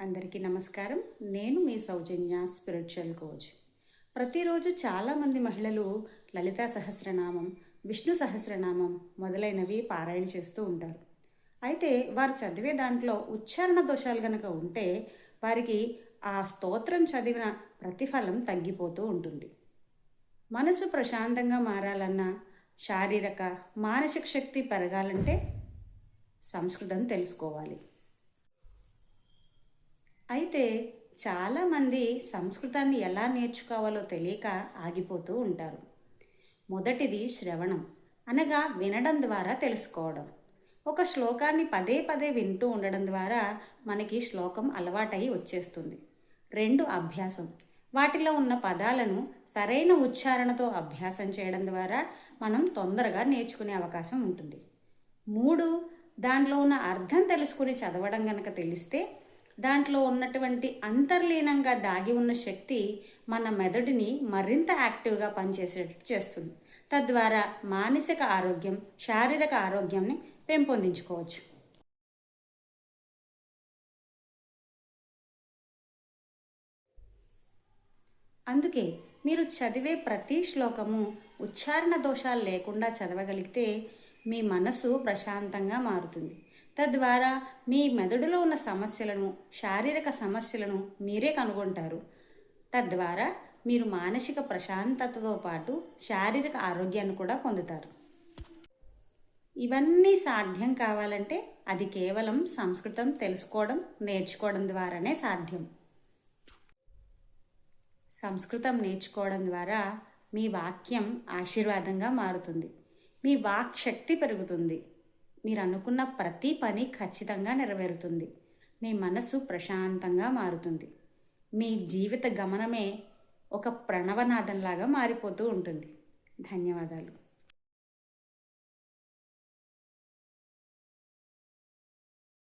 అందరికీ నమస్కారం. నేను మీ సౌజన్య స్పిరిచువల్ కోచ్. ప్రతిరోజు చాలామంది మహిళలు లలితా సహస్రనామం, విష్ణు సహస్రనామం మొదలైనవి పారాయణ చేస్తూ ఉంటారు. అయితే వారు చదివే దాంట్లో ఉచ్చారణ దోషాలు కనుక ఉంటే వారికి ఆ స్తోత్రం చదివిన ప్రతిఫలం తగ్గిపోతూ ఉంటుంది. మనసు ప్రశాంతంగా మారాలన్నా, శారీరక మానసిక శక్తి పెరగాలంటే సంస్కృతం తెలుసుకోవాలి. అయితే చాలామంది సంస్కృతాన్ని ఎలా నేర్చుకోవాలో తెలియక ఆగిపోతూ ఉంటారు. మొదటిది శ్రవణం, అనగా వినడం ద్వారా తెలుసుకోవడం. ఒక శ్లోకాన్ని పదే పదే వింటూ ఉండడం ద్వారా మనకి శ్లోకం అలవాటై వచ్చేస్తుంది. 2 అభ్యాసం, వాటిలో ఉన్న పదాలను సరైన ఉచ్చారణతో అభ్యాసం చేయడం ద్వారా మనం తొందరగా నేర్చుకునే అవకాశం ఉంటుంది. 3 దాంట్లో ఉన్న అర్థం తెలుసుకుని చదవడం కనుక తెలిస్తే దాంట్లో ఉన్నటువంటి అంతర్లీనంగా దాగి ఉన్న శక్తి మన మెదడుని మరింత యాక్టివ్గా పనిచేసేటట్టు చేస్తుంది. తద్వారా మానసిక ఆరోగ్యం, శారీరక ఆరోగ్యాన్ని పెంపొందించుకోవచ్చు. అందుకే మీరు చదివే ప్రతి శ్లోకము ఉచ్చారణ దోషాలు లేకుండా చదవగలిగితే మీ మనసు ప్రశాంతంగా మారుతుంది. తద్వారా మీ మెదడులో ఉన్న సమస్యలను, శారీరక సమస్యలను మీరే కనుగొంటారు. తద్వారా మీరు మానసిక ప్రశాంతతతో పాటు శారీరక ఆరోగ్యాన్ని కూడా పొందుతారు. ఇవన్నీ సాధ్యం కావాలంటే అది కేవలం సంస్కృతం తెలుసుకోవడం, నేర్చుకోవడం ద్వారానే సాధ్యం. సంస్కృతం నేర్చుకోవడం ద్వారా మీ వాక్యం ఆశీర్వాదంగా మారుతుంది. మీ వాక్ శక్తి పెరుగుతుంది. మీరు అనుకున్న ప్రతి పని ఖచ్చితంగా నెరవేరుతుంది. మీ మనసు ప్రశాంతంగా మారుతుంది. మీ జీవిత గమనమే ఒక ప్రణవనాదంలాగా మారిపోతూ ఉంటుంది. ధన్యవాదాలు.